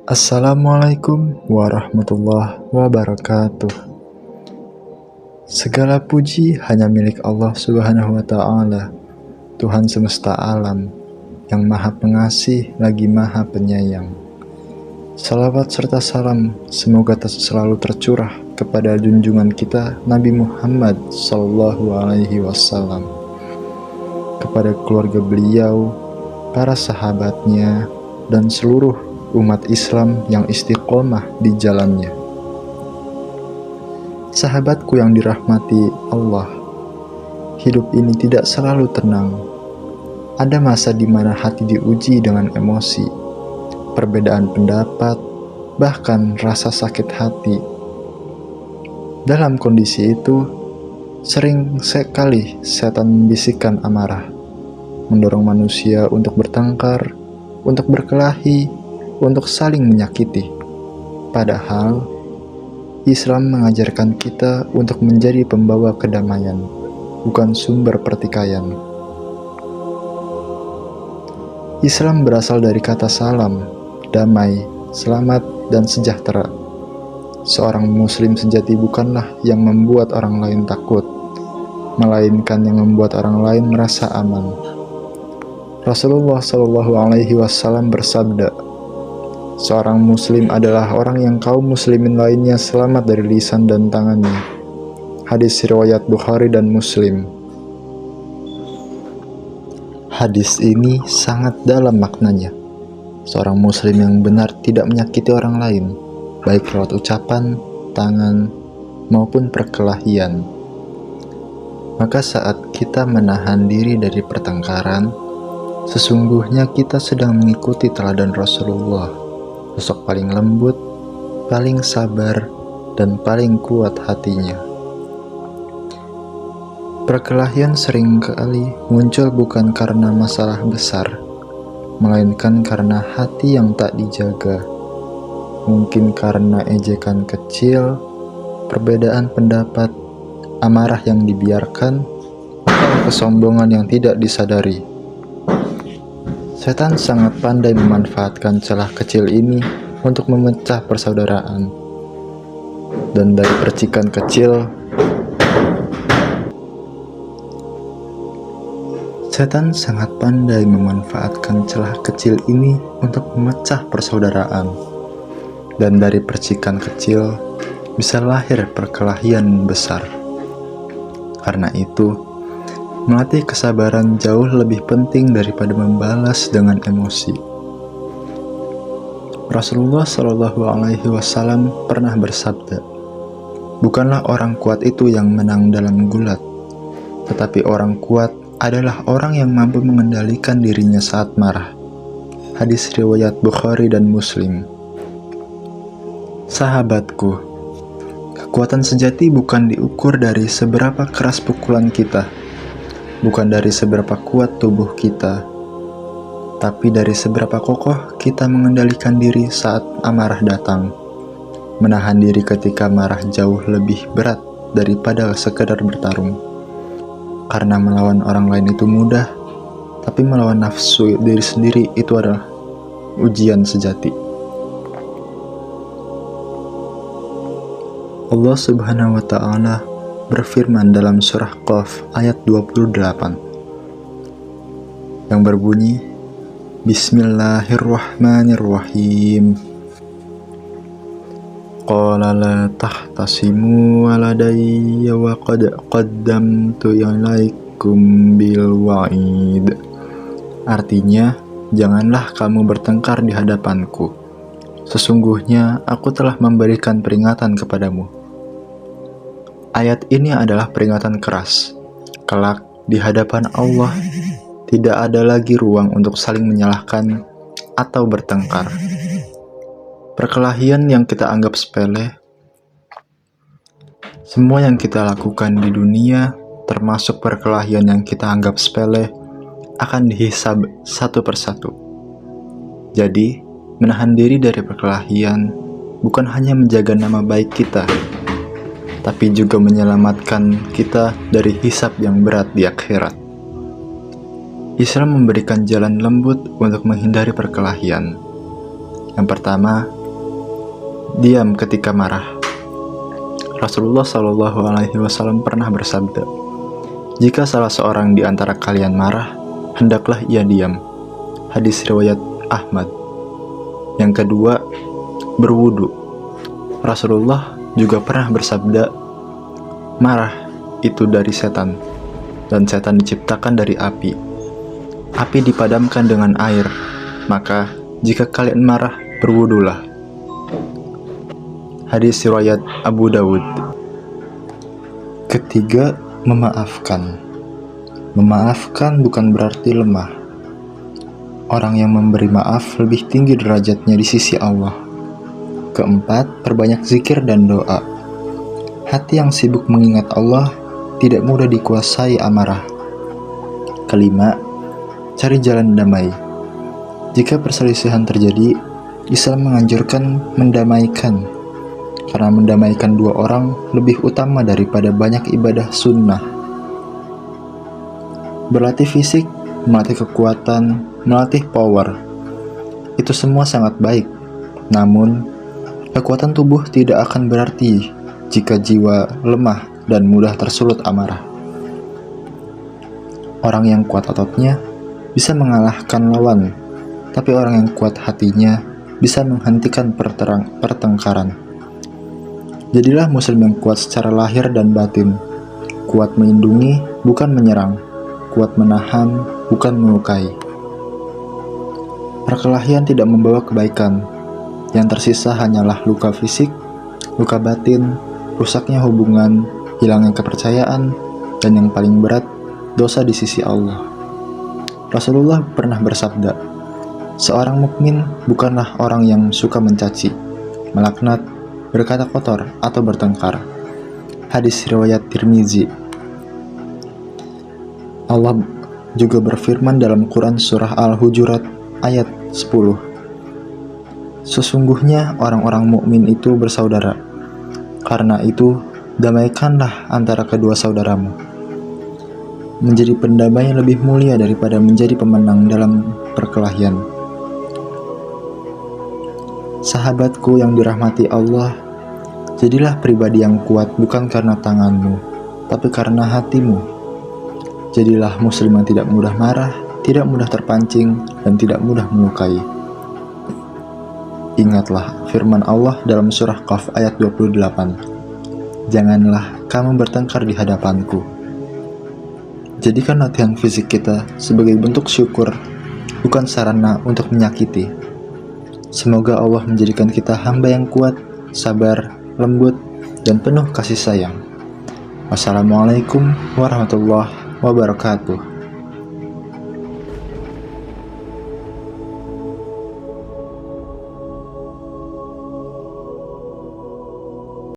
Assalamualaikum warahmatullahi wabarakatuh. Segala puji hanya milik Allah Subhanahu wa Ta'ala, Tuhan semesta alam, yang Maha Pengasih lagi Maha Penyayang. Salawat serta salam semoga selalu tercurah kepada junjungan kita Nabi Muhammad Sallallahu Alaihi Wasallam, kepada keluarga beliau, para sahabatnya, dan seluruh umat Islam yang istiqomah di jalannya. Sahabatku yang dirahmati Allah, hidup ini tidak selalu tenang. Ada masa di mana hati diuji dengan emosi, perbedaan pendapat, bahkan rasa sakit hati. Dalam kondisi itu, sering sekali setan membisikkan amarah, mendorong manusia untuk bertengkar, untuk berkelahi, untuk saling menyakiti. Padahal Islam mengajarkan kita untuk menjadi pembawa kedamaian, bukan sumber pertikaian. Islam berasal dari kata salam, damai, selamat, dan sejahtera. Seorang muslim sejati bukanlah yang membuat orang lain takut, melainkan yang membuat orang lain merasa aman. Rasulullah Shallallahu Alaihi Wasallam bersabda, seorang muslim adalah orang yang kaum muslimin lainnya selamat dari lisan dan tangannya. Hadis riwayat Bukhari dan Muslim. Hadis ini sangat dalam maknanya. Seorang muslim yang benar tidak menyakiti orang lain, baik lewat ucapan, tangan, maupun perkelahian. Maka saat kita menahan diri dari pertengkaran, sesungguhnya kita sedang mengikuti teladan Rasulullah, sosok paling lembut, paling sabar, dan paling kuat hatinya. Perkelahian seringkali muncul bukan karena masalah besar, melainkan karena hati yang tak dijaga. Mungkin karena ejekan kecil, perbedaan pendapat, amarah yang dibiarkan, atau kesombongan yang tidak disadari. Setan sangat pandai memanfaatkan celah kecil ini untuk memecah persaudaraan. Dan dari percikan kecil, setan sangat pandai memanfaatkan celah kecil ini untuk memecah persaudaraan. Dan dari percikan kecil bisa lahir perkelahian besar. Karena itu, melatih kesabaran jauh lebih penting daripada membalas dengan emosi. Rasulullah Shallallahu Alaihi Wasallam pernah bersabda, bukanlah orang kuat itu yang menang dalam gulat, tetapi orang kuat adalah orang yang mampu mengendalikan dirinya saat marah. Hadis riwayat Bukhari dan Muslim. Sahabatku, kekuatan sejati bukan diukur dari seberapa keras pukulan kita, bukan dari seberapa kuat tubuh kita, tapi dari seberapa kokoh kita mengendalikan diri saat amarah datang. Menahan diri ketika marah jauh lebih berat daripada sekedar bertarung. Karena melawan orang lain itu mudah, tapi melawan nafsu diri sendiri itu adalah ujian sejati. Allah Subhanahu wa Ta'ala berfirman dalam surah Qaf ayat 28 yang berbunyi, Bismillahirrahmanirrahim. Qala la tahtasimu ladayya wa qad qaddamtu ilaikum bil wa'id. Artinya, janganlah kamu bertengkar di hadapanku. Sesungguhnya aku telah memberikan peringatan kepadamu. Ayat ini adalah peringatan keras. Kelak di hadapan Allah tidak ada lagi ruang untuk saling menyalahkan atau bertengkar. Perkelahian yang kita anggap sepele, semua yang kita lakukan di dunia, termasuk perkelahian yang kita anggap sepele, akan dihisab satu persatu. Jadi, menahan diri dari perkelahian bukan hanya menjaga nama baik kita, tapi juga menyelamatkan kita dari hisab yang berat di akhirat. Islam memberikan jalan lembut untuk menghindari perkelahian. Yang pertama, diam ketika marah. Rasulullah Shallallahu Alaihi Wasallam pernah bersabda, "Jika salah seorang di antara kalian marah, hendaklah ia diam." Hadis riwayat Ahmad. Yang kedua, berwudu. Rasulullah juga pernah bersabda, "Marah itu dari setan, dan setan diciptakan dari api. Api dipadamkan dengan air, maka jika kalian marah, berwudulah." Hadis riwayat Abu Dawud. Ketiga, memaafkan. Memaafkan bukan berarti lemah. Orang yang memberi maaf lebih tinggi derajatnya di sisi Allah. Keempat, perbanyak zikir dan doa. Hati yang sibuk mengingat Allah tidak mudah dikuasai amarah. Kelima, cari jalan damai. Jika perselisihan terjadi, Islam menganjurkan mendamaikan, karena mendamaikan dua orang lebih utama daripada banyak ibadah sunnah. Berlatih fisik, melatih kekuatan, melatih power, itu semua sangat baik. Namun, kekuatan tubuh tidak akan berarti jika jiwa lemah dan mudah tersulut amarah. Orang yang kuat ototnya bisa mengalahkan lawan, tapi orang yang kuat hatinya bisa menghentikan pertengkaran. Jadilah muslim yang kuat secara lahir dan batin, kuat melindungi, bukan menyerang, kuat menahan, bukan melukai. Perkelahian tidak membawa kebaikan. Yang tersisa hanyalah luka fisik, luka batin, rusaknya hubungan, hilangnya kepercayaan, dan yang paling berat, dosa di sisi Allah. Rasulullah pernah bersabda, "Seorang mukmin bukanlah orang yang suka mencaci, melaknat, berkata kotor, atau bertengkar." Hadis riwayat Tirmizi. Allah juga berfirman dalam Quran surah Al-Hujurat ayat 10. "Sesungguhnya orang-orang mukmin itu bersaudara. Karena itu, damaikanlah antara kedua saudaramu." Menjadi pendamai lebih mulia daripada menjadi pemenang dalam perkelahian. Sahabatku yang dirahmati Allah, jadilah pribadi yang kuat bukan karena tanganmu, tapi karena hatimu. Jadilah muslim yang tidak mudah marah, tidak mudah terpancing, dan tidak mudah melukai. Ingatlah firman Allah dalam surah Qaf ayat 28. "Janganlah kamu bertengkar di hadapanku." Jadikan latihan fisik kita sebagai bentuk syukur, bukan sarana untuk menyakiti. Semoga Allah menjadikan kita hamba yang kuat, sabar, lembut, dan penuh kasih sayang. Wassalamualaikum warahmatullahi wabarakatuh.